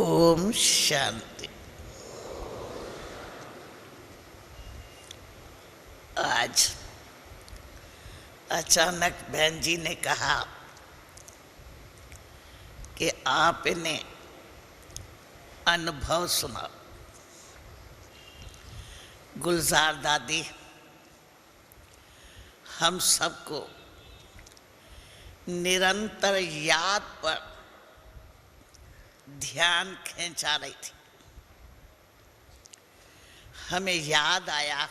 ओम शांति। आज अचानक बहन जी ने कहा कि आप इन्हें अनुभव सुनाओ। गुलजार दादी हम सबको निरंतर याद पर ध्यान खींचा रही थी। हमें याद आया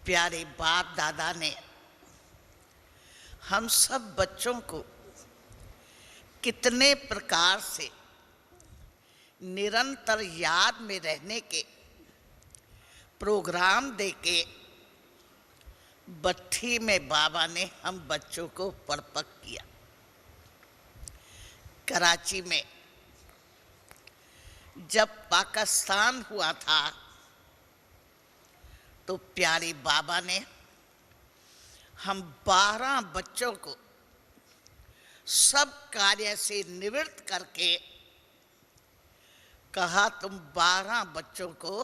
प्यारे बाप दादा ने हम सब बच्चों को कितने प्रकार से निरंतर याद में रहने के प्रोग्राम देके बट्ठी में बाबा ने हम बच्चों को परिपक्व किया। कराची में जब पाकिस्तान हुआ था तो प्यारे बाबा ने हम 12 बच्चों को सब कार्य से निवृत्त करके कहा, तुम 12 बच्चों को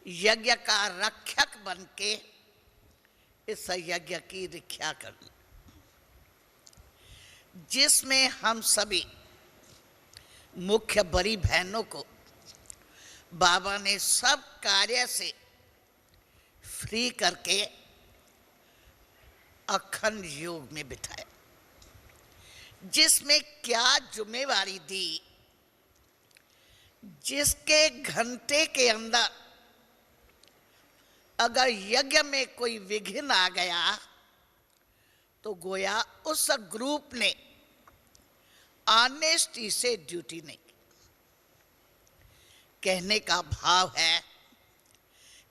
यज्ञ का रक्षक बन के इस यज्ञ की रक्षा करनी, जिसमें हम सभी मुख्य बड़ी बहनों को बाबा ने सब कार्य से फ्री करके अखंड योग में बिठाया, जिसमें क्या जिम्मेवारी दी, जिसके घंटे के अंदर अगर यज्ञ में कोई विघ्न आ गया तो गोया उस ग्रुप ने ऑनेस्टी से ड्यूटी नहीं की। कहने का भाव है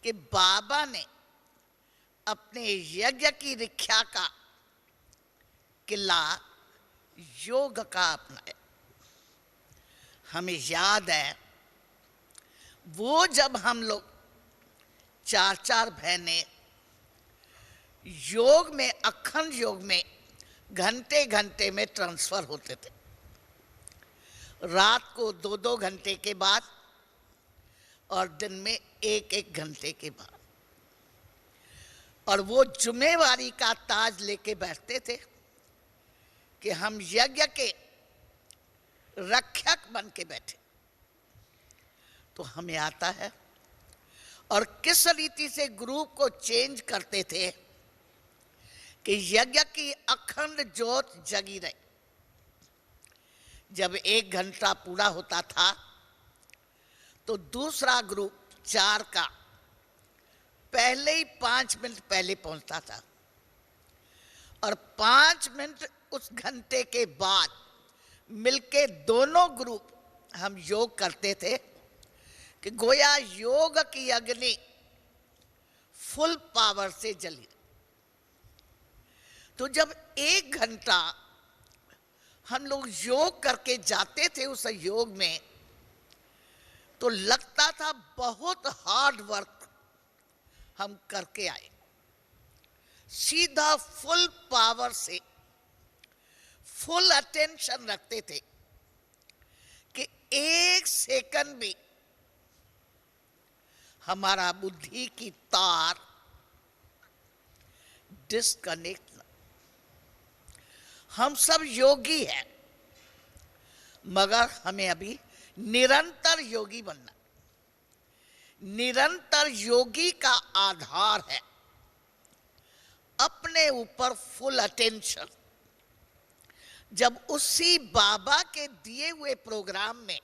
कि बाबा ने अपने यज्ञ की रक्षा का किला योग का अपनाया। हमें याद है वो जब हम लोग 4 बहनें योग में, अखंड योग में घंटे घंटे में ट्रांसफर होते थे, रात को 2-2 घंटे के बाद और दिन में 1-1 घंटे के बाद, और वो जिम्मेवारी का ताज लेके बैठते थे कि हम यज्ञ के रक्षक बन के बैठे। तो हमें आता है और किस रीति से ग्रुप को चेंज करते थे कि यज्ञ की अखंड ज्योत जगी रहे। जब 1 घंटा पूरा होता था तो दूसरा ग्रुप 4 का पहले ही 5 मिनट पहले पहुंचता था, और 5 मिनट उस घंटे के बाद मिलके दोनों ग्रुप हम योग करते थे कि गोया योग की अग्नि फुल पावर से जली। तो जब 1 घंटा हम लोग योग करके जाते थे उस योग में, तो लगता था बहुत हार्ड वर्क हम करके आए। सीधा फुल पावर से फुल अटेंशन रखते थे कि 1 सेकंड भी हमारा बुद्धि की तार डिस्कनेक्ट न। हम सब योगी हैं, मगर हमें अभी निरंतर योगी बनना। निरंतर योगी का आधार है अपने ऊपर फुल अटेंशन। जब उसी बाबा के दिए हुए प्रोग्राम में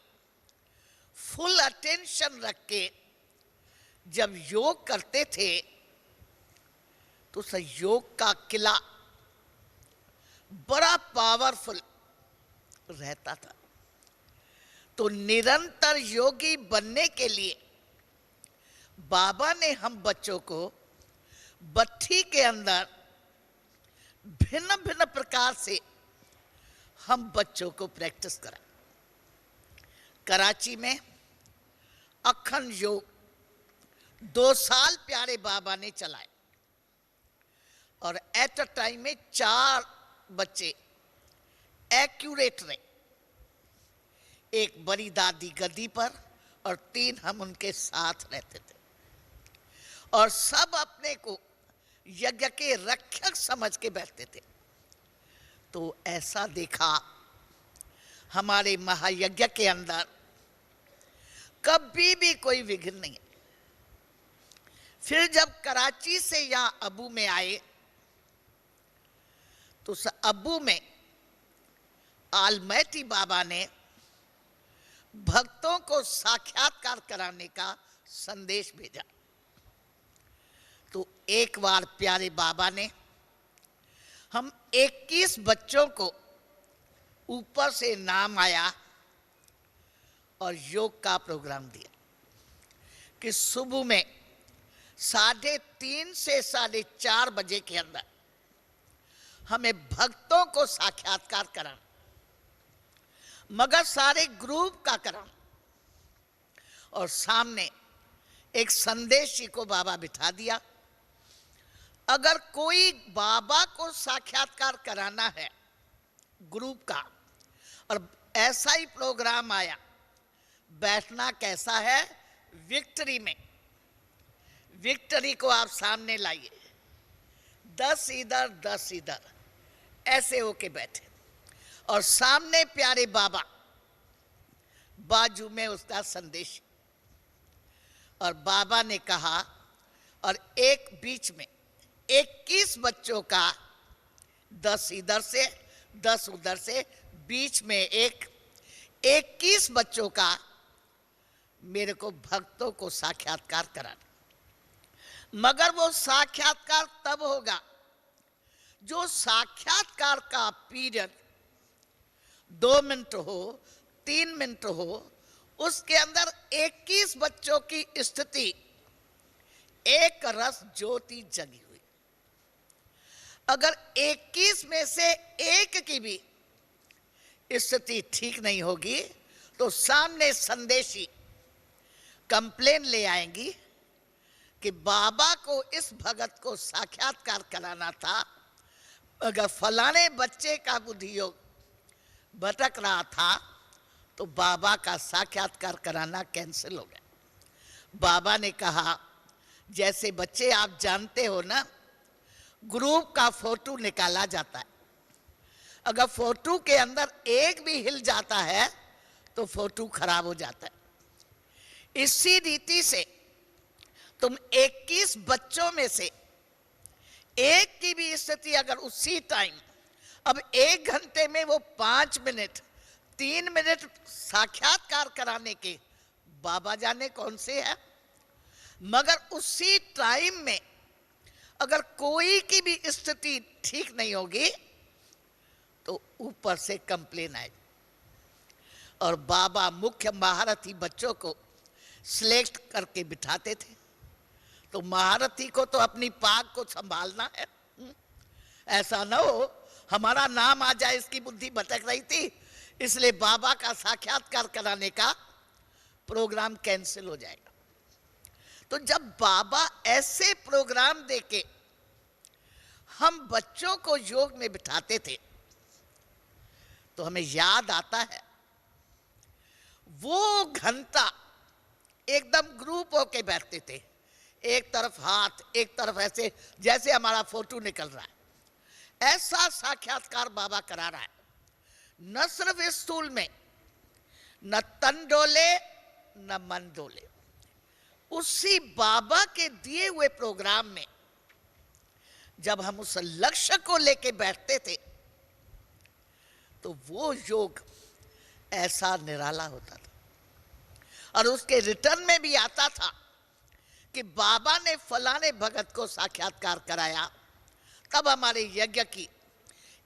फुल अटेंशन रख के जब योग करते थे तो उस योग का किला बड़ा पावरफुल रहता था। तो निरंतर योगी बनने के लिए बाबा ने हम बच्चों को बट्ठी के अंदर भिन्न भिन्न प्रकार से हम बच्चों को प्रैक्टिस कराए। कराची में अखंड योग 2 साल प्यारे बाबा ने चलाए, और एट अ टाइम में 4 बच्चे एक्यूरेट रहे। एक बड़ी दादी गद्दी पर और 3 हम उनके साथ रहते थे, और सब अपने को यज्ञ के रक्षक समझ के बैठते थे। तो ऐसा देखा हमारे महायज्ञ के अंदर कभी भी कोई विघ्न नहीं है। फिर जब कराची से यहां अबू में आए तो उस अबू में आलमैती बाबा ने भक्तों को साक्षात्कार कराने का संदेश भेजा। तो एक बार प्यारे बाबा ने हम 21 बच्चों को ऊपर से नाम आया और योग का प्रोग्राम दिया कि सुबह में 3:30 से 4:30 बजे के अंदर हमें भक्तों को साक्षात्कार कराना, मगर सारे ग्रुप का कराना, और सामने एक संदेशी को बाबा बिठा दिया। अगर कोई बाबा को साक्षात्कार कराना है ग्रुप का, और ऐसा ही प्रोग्राम आया, बैठना कैसा है, विक्ट्री में, विक्ट्री को आप सामने लाइए, 10 इधर 10 इधर, ऐसे होके बैठे, और सामने प्यारे बाबा, बाजू में उसका संदेश, और बाबा ने कहा, और एक बीच में 21 बच्चों का 10 इधर से 10 उधर से, बीच में एक 21 बच्चों का मेरे को भक्तों को साक्षात्कार कराना। मगर वो साक्षात्कार तब होगा जो साक्षात्कार का पीरियड 2 मिनट हो, 3 मिनट हो, उसके अंदर 21 बच्चों की स्थिति एक रस ज्योति जगी हुई। अगर 21 में से एक की भी स्थिति ठीक नहीं होगी तो सामने संदेशी कंप्लेन ले आएंगी कि बाबा को इस भगत को साक्षात्कार कराना था, अगर फलाने बच्चे का बुद्धि योग भटक रहा था तो बाबा का साक्षात्कार कराना कैंसिल हो गया। बाबा ने कहा, जैसे बच्चे आप जानते हो ना, ग्रुप का फोटो निकाला जाता है, अगर फोटो के अंदर एक भी हिल जाता है तो फोटो खराब हो जाता है। इसी रीति से तुम 21 बच्चों में से एक की भी स्थिति अगर उसी टाइम, अब 1 घंटे में वो 5 मिनट 3 मिनट साक्षात्कार कराने के बाबा जाने कौन से है, मगर उसी टाइम में अगर कोई की भी स्थिति ठीक नहीं होगी तो ऊपर से कंप्लेन आएगी। और बाबा मुख्य महारथी बच्चों को सिलेक्ट करके बिठाते थे, तो महारथी को तो अपनी पाक को संभालना है, ऐसा ना हो हमारा नाम आ जाए, इसकी बुद्धि भटक रही थी, इसलिए बाबा का साक्षात्कार कराने का प्रोग्राम कैंसिल हो जाएगा। तो जब बाबा ऐसे प्रोग्राम देके हम बच्चों को योग में बिठाते थे तो हमें याद आता है वो घंटा एकदम ग्रुप होके बैठते थे, एक तरफ हाथ एक तरफ ऐसे, जैसे हमारा फोटो निकल रहा है, ऐसा साक्षात्कार बाबा करा रहा है। न सिर्फ इस स्थूल में, न तन डोले न मन डोले, उसी बाबा के दिए हुए प्रोग्राम में जब हम उस लक्ष्य को लेके बैठते थे तो वो योग ऐसा निराला होता था, और उसके रिटर्न में भी आता था कि बाबा ने फलाने भगत को साक्षात्कार कराया, तब हमारे यज्ञ की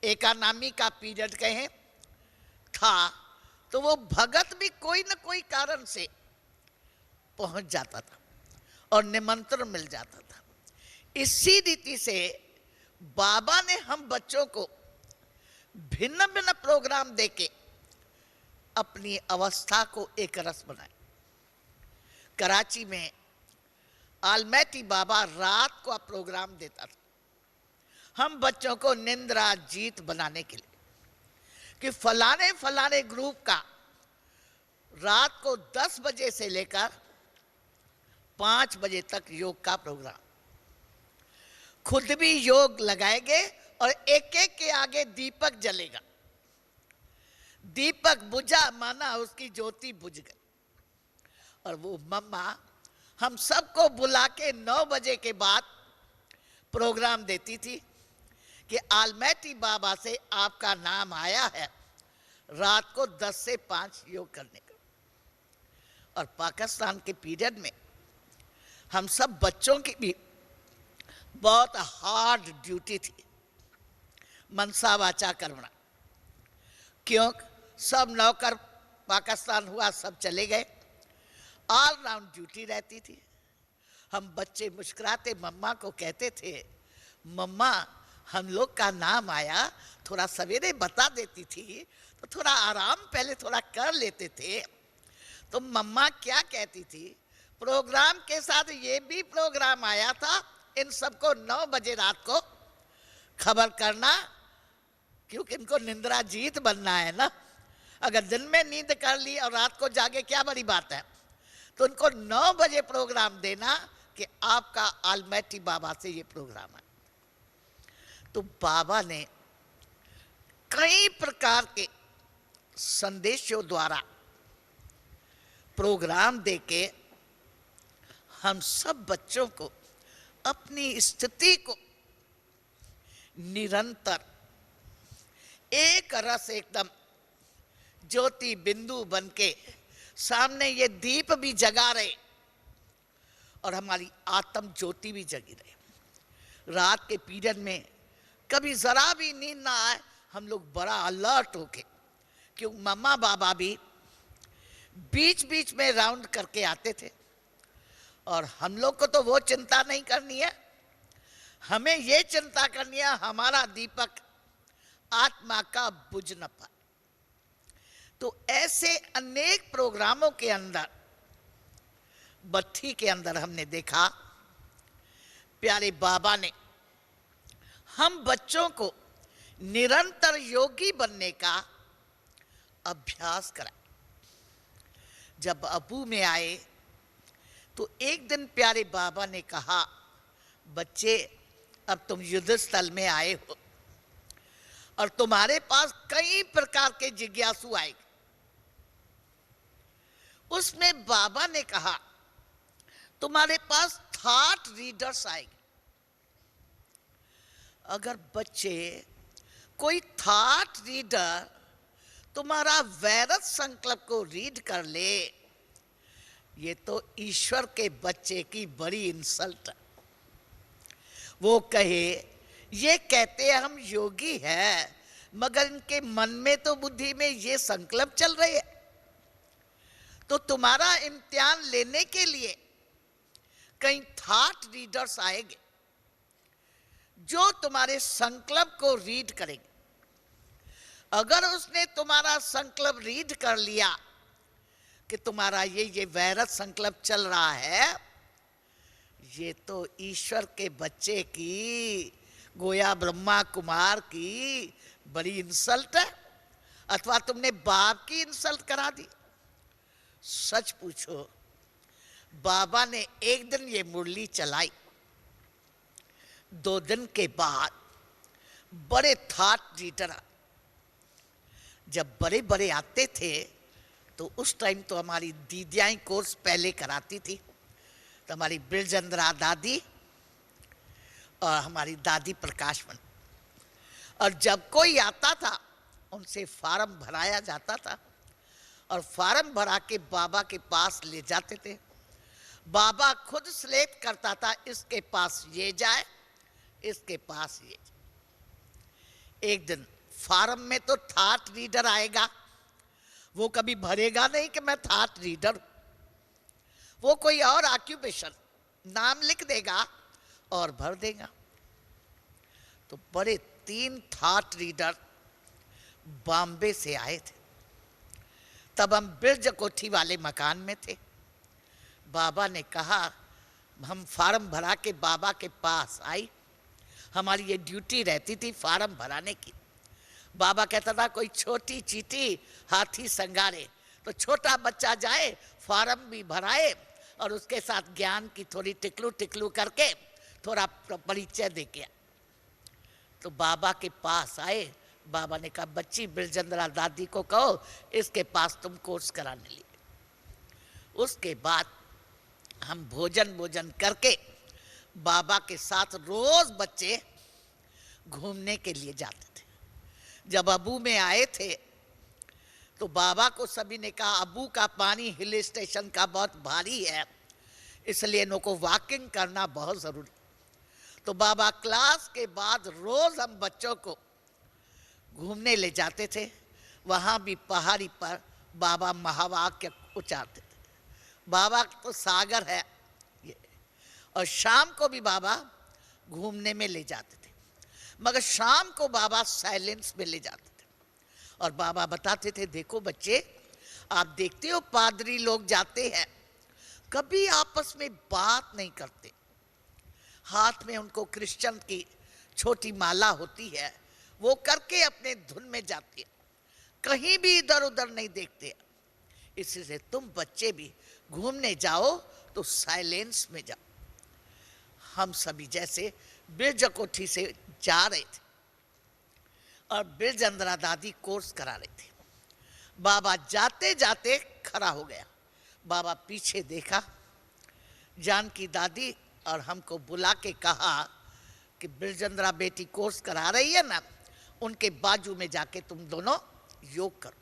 एकानामी का पीरियड कहें था, तो वो भगत भी कोई न कोई कारण से पहुंच जाता था और निमंत्रण मिल जाता था। इसी रीति से बाबा ने हम बच्चों को भिन्न भिन्न प्रोग्राम देके अपनी अवस्था को एक रस बनाए। कराची में आलमैती बाबा रात को प्रोग्राम देता था हम बच्चों को निंद्रा जीत बनाने के लिए, कि फलाने फलाने ग्रुप का रात को 10 बजे से लेकर 5 बजे तक योग का प्रोग्राम। खुद भी योग लगाएंगे और एक एक के आगे दीपक जलेगा। दीपक बुझा माना उसकी ज्योति बुझ गई। और वो मम्मा हम सबको बुला के 9 बजे के बाद प्रोग्राम देती थी कि आलमैटी बाबा से आपका नाम आया है रात को 10 से 5 योग करने का। और पाकिस्तान के पीरियड में हम सब बच्चों की भी बहुत हार्ड ड्यूटी थी, मनसा वाचा कर्मणा। क्यों? सब नौकर पाकिस्तान हुआ, सब चले गए, ऑल राउंड ड्यूटी रहती थी। हम बच्चे मुस्कुराते मम्मा को कहते थे, मम्मा हम लोग का नाम आया, थोड़ा सवेरे बता देती थी तो थोड़ा आराम पहले थोड़ा कर लेते थे। तो मम्मा क्या कहती थी, प्रोग्राम के साथ ये भी प्रोग्राम आया था, इन सबको 9 बजे रात को खबर करना, क्योंकि इनको निंद्रा जीत बनना है ना। अगर दिन में नींद कर ली और रात को जागे क्या बड़ी बात है। तो उनको 9 बजे प्रोग्राम देना कि आपका आलमैटी बाबा से ये प्रोग्राम है। तो बाबा ने कई प्रकार के संदेशों द्वारा प्रोग्राम देके हम सब बच्चों को अपनी स्थिति को निरंतर एक रस एकदम ज्योति बिंदु बनके सामने ये दीप भी जगा रहे और हमारी आत्म ज्योति भी जगी रहे। रात के पीरियड में कभी जरा भी नींद ना आए, हम लोग बड़ा अलर्ट होके, क्यों मम्मा बाबा भी बीच बीच में राउंड करके आते थे और हम लोग को तो वो चिंता नहीं करनी है, हमें ये चिंता करनी है हमारा दीपक आत्मा का बुझ न पाए। तो ऐसे अनेक प्रोग्रामों के अंदर, बत्ती के अंदर हमने देखा प्यारे बाबा ने हम बच्चों को निरंतर योगी बनने का अभ्यास कराया। जब अबू में आए तो एक दिन प्यारे बाबा ने कहा, बच्चे अब तुम युद्ध स्थल में आए हो और तुम्हारे पास कई प्रकार के जिज्ञासु आएंगे। उसमें बाबा ने कहा तुम्हारे पास थॉट रीडर्स आएंगे। अगर बच्चे कोई थॉट रीडर तुम्हारा वैरत संकल्प को रीड कर ले, ये तो ईश्वर के बच्चे की बड़ी इंसल्ट है। वो कहे ये कहते हैं हम योगी हैं, मगर इनके मन में तो बुद्धि में ये संकल्प चल रहे हैं। तो तुम्हारा इम्तिहान लेने के लिए कई थॉट रीडर्स आएंगे जो तुम्हारे संकल्प को रीड करेंगे। अगर उसने तुम्हारा संकल्प रीड कर लिया कि तुम्हारा ये वैरत संकल्प चल रहा है, ये तो ईश्वर के बच्चे की, गोया ब्रह्मा कुमार की बड़ी इंसल्ट है, अथवा तुमने बाप की इंसल्ट करा दी। सच पूछो, बाबा ने एक दिन ये मुरली चलाई, 2 दिन के बाद बड़े थॉट रीडर, जब बड़े बड़े आते थे तो उस टाइम तो हमारी दीदियाँ कोर्स पहले कराती थी। तो हमारी बिरजंद्रा दादी और हमारी दादी प्रकाशमन, और जब कोई आता था उनसे फार्म भराया जाता था और फार्म भरा के बाबा के पास ले जाते थे। बाबा खुद सिलेक्ट करता था, इसके पास ये जाए, इसके पास ये जाए। एक दिन फार्म में तो थॉट रीडर आएगा, वो कभी भरेगा नहीं कि मैं थॉट रीडर, वो कोई और ऑक्यूपेशन नाम लिख देगा और भर देगा। तो बड़े 3 थॉट रीडर बॉम्बे से आए थे। तब हम बिरज कोठी वाले मकान में थे। बाबा ने कहा, हम फार्म भरा के बाबा के पास आई, हमारी ये ड्यूटी रहती थी फार्म भराने की। बाबा कहता था कोई छोटी चीटी हाथी संगारे, तो छोटा बच्चा जाए, फॉर्म भी भराए और उसके साथ ज्ञान की थोड़ी टिकलू टिकलू करके थोड़ा परिचय दे के, तो बाबा के पास आए। बाबा ने कहा, बच्ची बिरजंदरा दादी को कहो इसके पास तुम कोर्स कराने लिए। उसके बाद हम भोजन करके बाबा के साथ रोज बच्चे घूमने के लिए जाते थे। जब अबू में आए थे तो बाबा को सभी ने कहा, अबू का पानी हिल स्टेशन का बहुत भारी है, इसलिए इन्हों को वॉकिंग करना बहुत जरूरी। तो बाबा क्लास के बाद रोज हम बच्चों को घूमने ले जाते थे। वहाँ भी पहाड़ी पर बाबा महावाक्य उच्चारते थे। बाबा तो सागर है ये। और शाम को भी बाबा घूमने में ले जाते थे, मगर शाम को बाबा साइलेंस में ले जाते थे। और बाबा बताते थे, देखो बच्चे, आप देखते हो पादरी लोग जाते हैं, कभी आपस में बात नहीं करते। हाथ में उनको क्रिश्चियन की छोटी माला होती है, वो करके अपने धुन में जाते हैं, कहीं भी इधर उधर नहीं देखते। इसलिए तुम बच्चे भी घूमने जाओ तो साइलेंस में जाओ। हम सभी जैसे बिरज कोठी से जा रहे थे और बिरजंदरा दादी कोर्स करा रहे थे। बाबा जाते जाते खड़ा हो गया। बाबा पीछे देखा, जानकी दादी और हमको बुला के कहा कि बिरजंदरा बेटी कोर्स करा रही है ना, उनके बाजू में जाके तुम दोनों योग करो।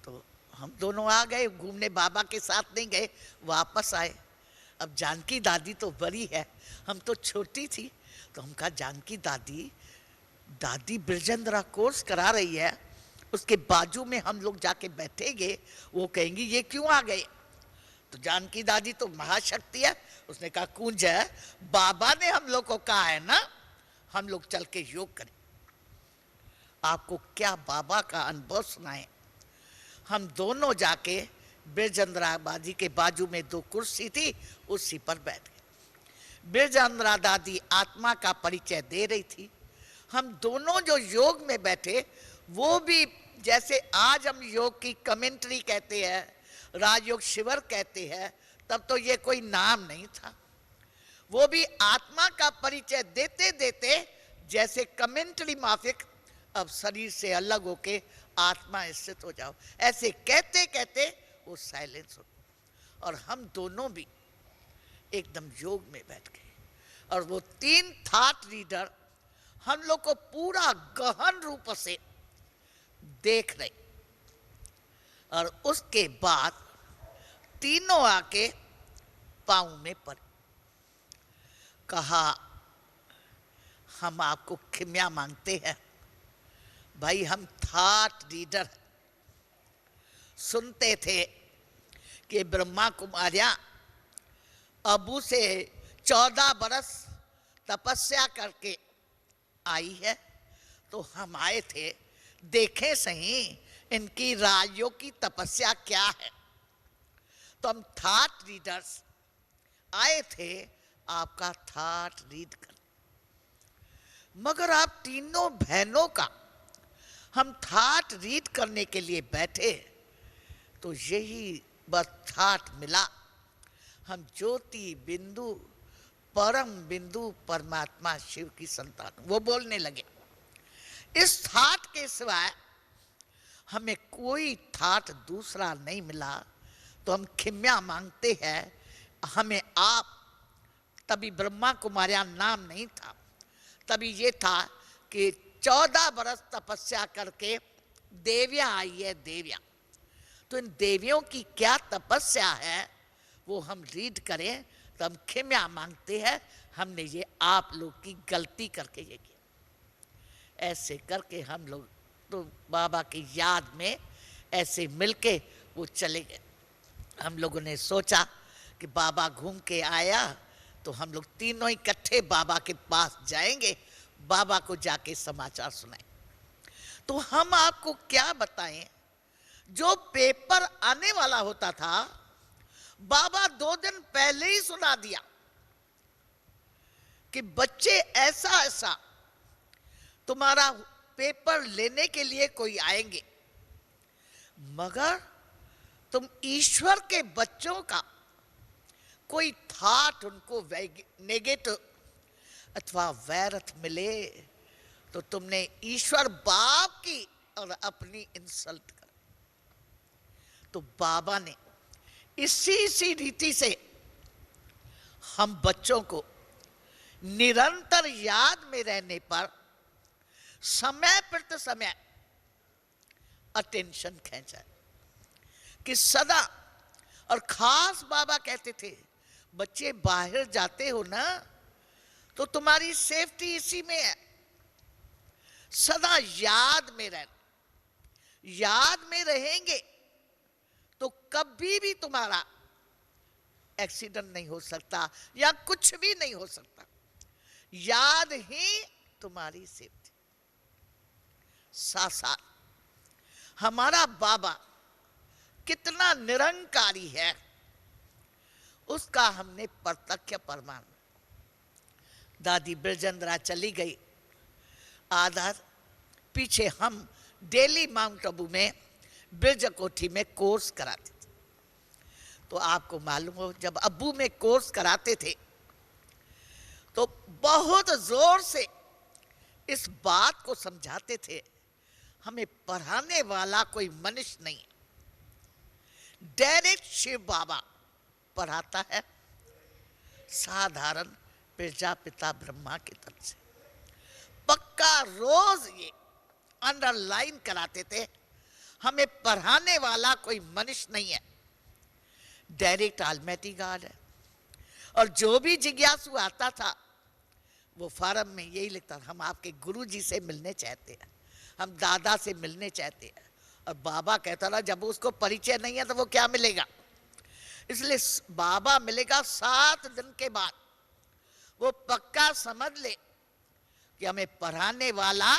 तो हम दोनों आ गए घूमने, बाबा के साथ नहीं गए, वापस आए। अब जानकी दादी तो बड़ी है, हम तो छोटी थी। तो हम कहा, जानकी दादी, दादी बिरजंदरा कोर्स करा रही है, उसके बाजू में हम लोग जाके बैठेंगे, वो कहेंगी ये क्यों आ गए। तो जानकी दादी तो महाशक्ति है, उसने कहा, कुंज है, बाबा ने हम लोग को कहा है ना, हम लोग चल के योग करें। आपको क्या बाबा का अनुभव सुनाए। हम दोनों जाके बिरजंदरा दादी के बाजू में 2 कुर्सी थी, उसी पर बैठ गए। बिरजंदरा दादी आत्मा का परिचय दे रही थी। हम दोनों जो योग में बैठे, वो भी जैसे आज हम योग की कमेंट्री कहते हैं, राजयोग शिविर कहते हैं, तब तो ये कोई नाम नहीं था। वो भी आत्मा का परिचय देते देते जैसे कमेंट्री माफिक, अब शरीर से अलग होके आत्मा स्थित हो जाओ, ऐसे कहते कहते वो साइलेंस हो। और हम दोनों भी एकदम योग में बैठ गए। और वो 3 थॉट रीडर हम लोग को पूरा गहन रूप से देख रहे। और उसके बाद तीनों आके पाँव में पड़े। कहा, हम आपको क्षमा मांगते हैं भाई, हम थॉट रीडर सुनते थे कि ब्रह्मा कुमारियां अबू से 14 बरस तपस्या करके आई है, तो हम आए थे देखें सही इनकी राजयोग की तपस्या क्या है। तो हम थॉट रीडर्स आए थे आपका थॉट रीड कर। मगर आप तीनों बहनों का हम थॉट रीड करने के लिए बैठे, तो यही बस थॉट मिला, हम ज्योति बिंदु परम बिंदु परमात्मा शिव की संतान। वो बोलने लगे। इस थॉट के सिवाय हमें कोई थॉट दूसरा नहीं मिला, तो हम क्षमा मांगते हैं। हमें आप, तभी ब्रह्मा कुमारियां नाम नहीं था, तभी ये था कि 14 बरस तपस्या करके देवियां आई है, देवियां। तो इन देवियों की क्या तपस्या है वो हम रीड करें, तो हम क्षमा मांगते हैं, हमने ये आप लोग की गलती करके ये किया। ऐसे करके हम लोग तो बाबा की याद में ऐसे मिलके वो चले गए। हम लोगों ने सोचा कि बाबा घूम के आया तो हम लोग तीनों इकट्ठे बाबा के पास जाएंगे, बाबा को जाके समाचार सुनाएं। तो हम आपको क्या बताएं, जो पेपर आने वाला होता था बाबा 2 दिन पहले ही सुना दिया कि बच्चे ऐसा ऐसा तुम्हारा पेपर लेने के लिए कोई आएंगे। मगर तुम ईश्वर के बच्चों का कोई थाट उनको नेगेटिव अथवा वैरथ मिले तो तुमने ईश्वर बाप की और अपनी इंसल्ट कर। तो बाबा ने इसी रीति से हम बच्चों को निरंतर याद में रहने पर समय प्रति समय अटेंशन खींचा कि सदा। और खास बाबा कहते थे बच्चे बाहर जाते हो ना तो तुम्हारी सेफ्टी इसी में है, सदा याद में रहना। याद में रहेंगे तो कभी भी तुम्हारा एक्सीडेंट नहीं हो सकता या कुछ भी नहीं हो सकता। याद ही तुम्हारी सेफ्टी। साथ साथ हमारा बाबा कितना निरंकारी है उसका हमने प्रत्यक्ष प्रमाण। दादी ब्रजेंद्रा चली गई, आधार पीछे हम डेली माउंट आबू में ब्रज कोठी में कोर्स कराते थे। तो आपको मालूम हो जब अब्बू में कोर्स कराते थे तो बहुत जोर से इस बात को समझाते थे हमें पढ़ाने वाला कोई मनुष्य नहीं, डायरेक्ट शिव बाबा पढ़ाता है, साधारण प्रजापिता ब्रह्मा की तरफ से। पक्का रोज ये अंडरलाइन कराते थे हमें पढ़ाने वाला कोई मनुष्य नहीं है, डायरेक्ट ऑलमाइटी गॉड है। और जो भी जिज्ञासु आता था वो फार्म में यही लिखता था हम आपके गुरुजी से मिलने चाहते हैं, हम दादा से मिलने चाहते हैं। और बाबा कहता था जब उसको परिचय नहीं है तो वो क्या मिलेगा। इसलिए बाबा मिलेगा 7 दिन के बाद वो पक्का समझ ले कि हमें पढ़ाने वाला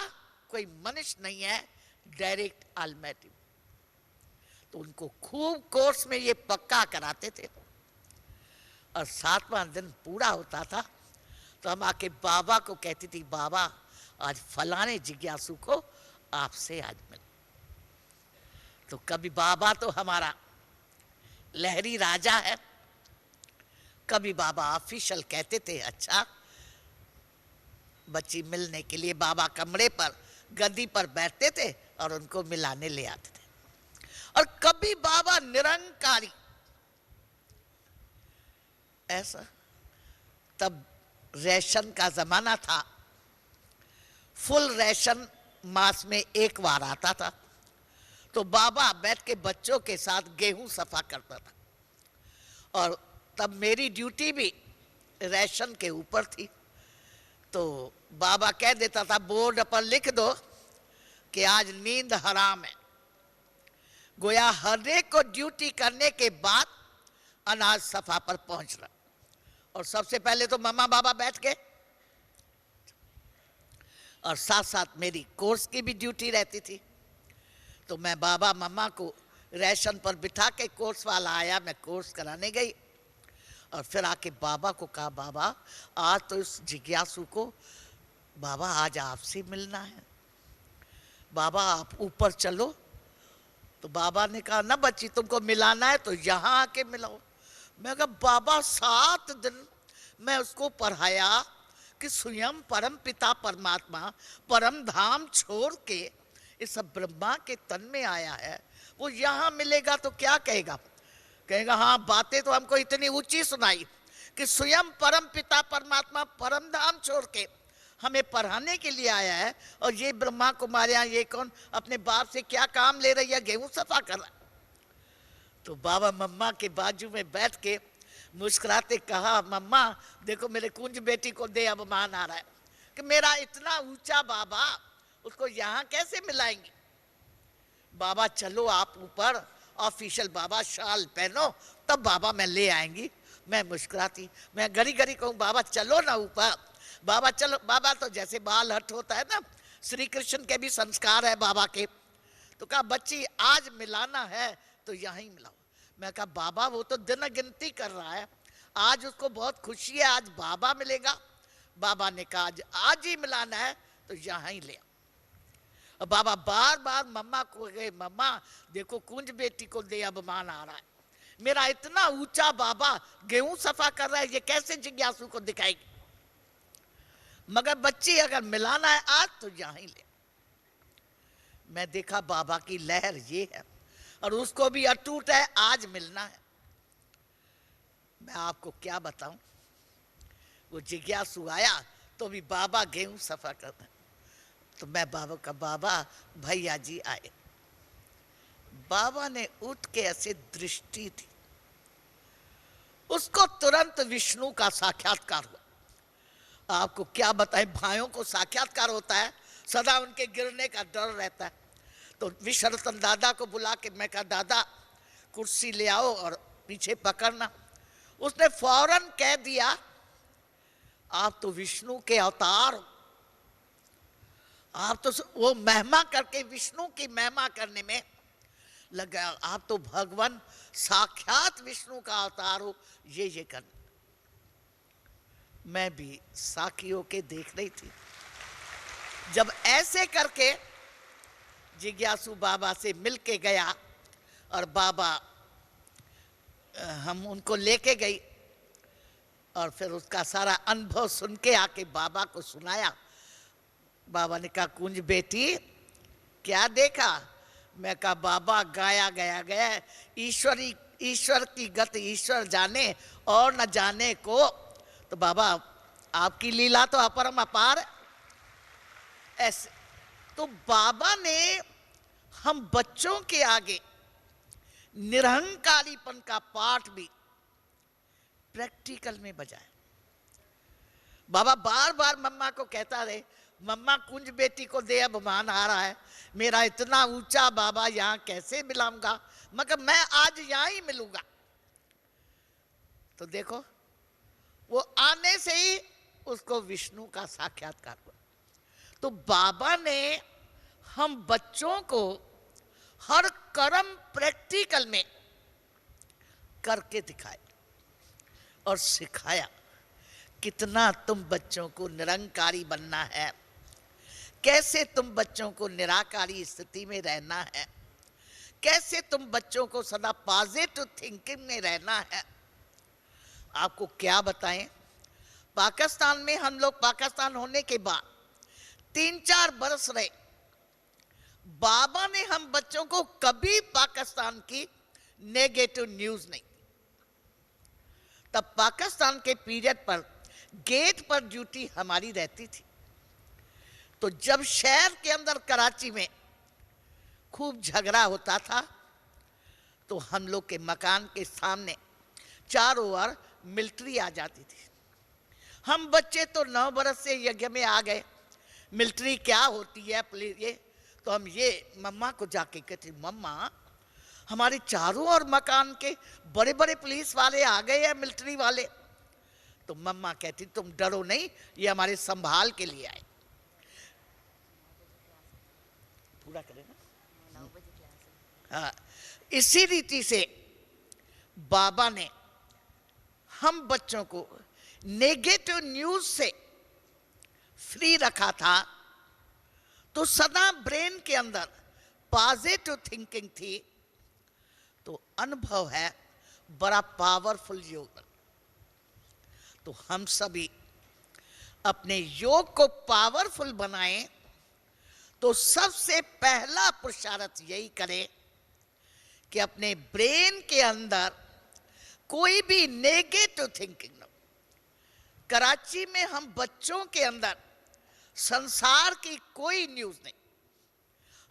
कोई मनुष्य नहीं है, डायरेक्ट ऑलमाइटी। तो उनको खूब कोर्स में ये पक्का कराते थे। और 7वां दिन पूरा होता था तो हम आके बाबा को कहती थी बाबा आज फलाने जिज्ञासु को आपसे आज मिल। तो कभी बाबा तो हमारा लहरी राजा है, कभी बाबा ऑफिशियल कहते थे। अच्छा बच्ची मिलने के लिए बाबा कमरे पर गद्दी पर बैठते थे और उनको मिलाने ले आते थे। और कभी बाबा निरंकारी ऐसा। तब रेशन का जमाना था, फुल रेशन मास में एक बार आता था। तो बाबा बैठ के बच्चों के साथ गेहूं सफा करता था। और तब मेरी ड्यूटी भी रेशन के ऊपर थी। तो बाबा कह देता था बोर्ड पर लिख दो कि आज नींद हराम है। गोया हर एक को ड्यूटी करने के बाद अनाज सफा पर पहुंच रहा। और सबसे पहले तो मम्मा बाबा बैठ के, और साथ साथ मेरी कोर्स की भी ड्यूटी रहती थी। तो मैं बाबा मम्मा को रेशन पर बिठा के कोर्स वाला आया, मैं कोर्स कराने गई। और फिर आके बाबा को कहा बाबा आज तो इस जिज्ञासु को बाबा आज आपसे मिलना है, बाबा आप ऊपर चलो। तो बाबा ने कहा ना बच्ची तुमको मिलाना है तो यहाँ आके मिलाओ। मैं कहा बाबा 7 दिन मैं उसको पढ़ाया कि स्वयं परम पिता परमात्मा परम धाम छोड़ के इस ब्रह्मा के तन में आया है, वो यहाँ मिलेगा तो क्या कहेगा। कहेगा हाँ बातें तो हमको इतनी ऊंची सुनाई कि स्वयं परम पिता परमात्मा परम धाम छोड़ के हमें पढ़ाने के लिए आया है। और ये ब्रह्मा कुमारियां ये कौन अपने बाप से क्या काम ले रही है, गेहूं सफा कर रहा। तो बाबा मम्मा के बाजू में बैठ के मुस्कुराते कहा मम्मा देखो मेरे कुंज बेटी को दे अवमान आ रहा है कि मेरा इतना ऊंचा बाबा उसको यहाँ कैसे मिलाएंगे। बाबा चलो आप ऊपर, ऑफिशियल बाबा शाल पहनो तब बाबा मैं ले आएंगी। मैं मुस्कुराती, मैं घड़ी घड़ी कहूँ बाबा चलो ना ऊपर, बाबा चलो। बाबा तो जैसे बाल हट होता है ना, श्री कृष्ण के भी संस्कार है बाबा के। तो कहा बच्ची आज मिलाना है तो यहीं मिलाओ। मैं कहा बाबा वो तो दिन गिनती कर रहा है, आज उसको बहुत खुशी है आज बाबा मिलेगा। बाबा ने कहा आज ही मिलाना है तो यहाँ ही ले आओ। और बाबा बार बार मम्मा को गए, मम्मा देखो कुंज बेटी को दे अपमान आ रहा है, मेरा इतना ऊंचा बाबा गेहूं सफा कर रहा है, ये कैसे जिज्ञासु को दिखाएगी। मगर बच्ची अगर मिलाना है आज तो यहां ही ले। मैं देखा बाबा की लहर ये है, और उसको भी अटूट है, आज मिलना है। मैं आपको क्या बताऊं, वो जिज्ञासु आया तो भी बाबा गेहूं सफा कर रहे, तो मैं बाबा का, बाबा भैया जी आए। बाबा ने उठ के ऐसे दृष्टि थी, उसको तुरंत विष्णु का साक्षात्कार हुआ। आपको क्या बताएं, भाइयों को साक्षात्कार होता है, सदा उनके गिरने का डर रहता है। तो विश्वरतन दादा को बुला के मैं कहा, दादा कुर्सी ले आओ और पीछे पकड़ना। उसने फौरन कह दिया, आप तो विष्णु के अवतार हो, आप तो वो महिमा करके विष्णु की महिमा करने में लगा, आप तो भगवान साक्षात विष्णु का अवतार हो, ये कर। मैं भी साखियों के देख रही थी। जब ऐसे करके जिज्ञासु बाबा से मिलके गया और बाबा, हम उनको लेके गई और फिर उसका सारा अनुभव सुन के आके बाबा को सुनाया। बाबा ने कहा, कुंज बेटी क्या देखा? मैं कहा, बाबा गाया गया गया ईश्वर की गति ईश्वर जाने और न जाने को। तो बाबा आपकी लीला तो अपरम अपार। ऐसे तो बाबा ने हम बच्चों के आगे निरहंकारीपन का पाठ भी प्रैक्टिकल में बजाया। बाबा बार बार मम्मा को कहता रहे, मम्मा कुंज बेटी को दे अपमान आ रहा है, मेरा इतना ऊंचा बाबा यहां कैसे मिलाऊंगा, मगर मैं आज यहां ही मिलूंगा। तो देखो वो आने से ही उसको विष्णु का साक्षात्कार हुआ। तो बाबा ने हम बच्चों को हर कर्म प्रैक्टिकल में करके दिखाया और सिखाया। कितना तुम बच्चों को निरंकारी बनना है, कैसे तुम बच्चों को निराकारी स्थिति में रहना है, कैसे तुम बच्चों को सदा पॉजिटिव थिंकिंग में रहना है। आपको क्या बताएं, पाकिस्तान में हम लोग पाकिस्तान होने के बाद 3-4 बरस रहे, बाबा ने हम बच्चों को कभी पाकिस्तान की नेगेटिव न्यूज नहीं। तब पाकिस्तान के पीरियड पर गेट पर ड्यूटी हमारी रहती थी। तो जब शहर के अंदर कराची में खूब झगड़ा होता था तो हम लोग के मकान के सामने चारों ओर मिलिट्री आ जाती थी। हम बच्चे तो 9 बरस से यज्ञ में आ गए, मिलिट्री क्या होती है पुलिस ये। तो हम ये मम्मा को जाके कहते, मम्मा हमारे चारों ओर मकान के बड़े बड़े पुलिस वाले आ गए हैं, मिलिट्री वाले। तो मम्मा कहती, तुम डरो नहीं, ये हमारे संभाल के लिए आए। पूरा करें ना, 9 बजे क्लास है। हाँ, इसी रीति से बाबा ने हम बच्चों को नेगेटिव न्यूज से फ्री रखा था। तो सदा ब्रेन के अंदर पॉजिटिव थिंकिंग थी। तो अनुभव है बड़ा पावरफुल योग। तो हम सभी अपने योग को पावरफुल बनाएं तो सबसे पहला पुरुषार्थ यही करें कि अपने ब्रेन के अंदर कोई भी नेगेटिव थिंकिंग न हो। कराची में हम बच्चों के अंदर संसार की कोई न्यूज नहीं।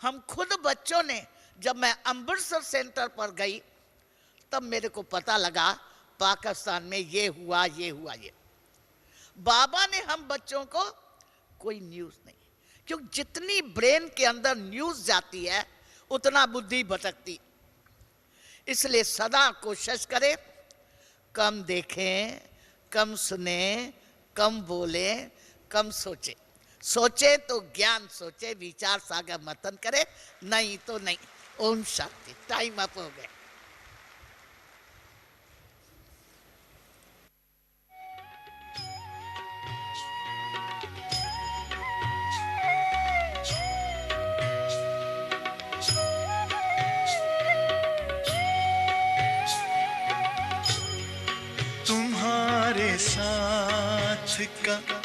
हम खुद बच्चों ने, जब मैं अमृतसर सेंटर पर गई तब मेरे को पता लगा पाकिस्तान में ये हुआ ये हुआ ये। बाबा ने हम बच्चों को कोई न्यूज नहीं, क्योंकि जितनी ब्रेन के अंदर न्यूज जाती है उतना बुद्धि भटकती। इसलिए सदा कोशिश करें कम देखें, कम सुने, कम बोले, कम सोचे। सोचे तो ज्ञान सोचे, विचार सागर मंथन करे, नहीं तो नहीं। ओम शांति। टाइम अप हो गया।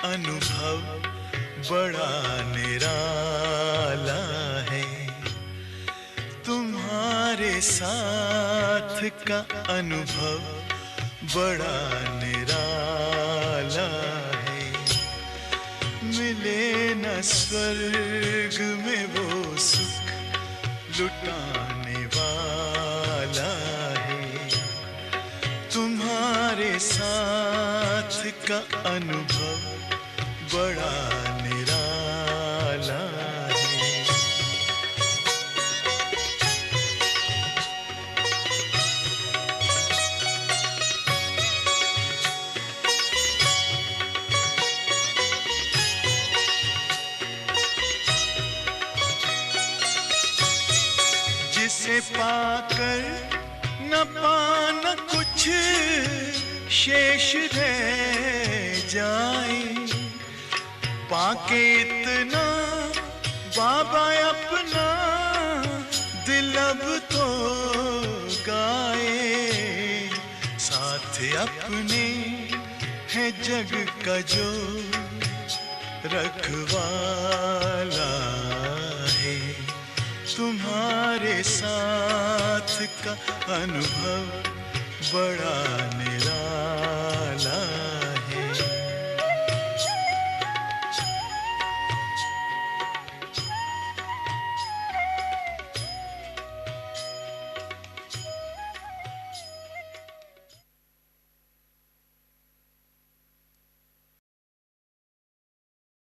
अनुभव बड़ा निराला है। तुम्हारे साथ का अनुभव बड़ा निराला है। मिले न स्वर्ग में वो सुख लुटाने वाला है। तुम्हारे साथ का अनुभव बड़ा निराला है। जिसे पाकर न पाना कुछ शेष रह जाए, पाके इतना बाबा अपना दिल अब तो गाए। साथ अपने है जग का जो रखवाला है। तुम्हारे साथ का अनुभव बड़ा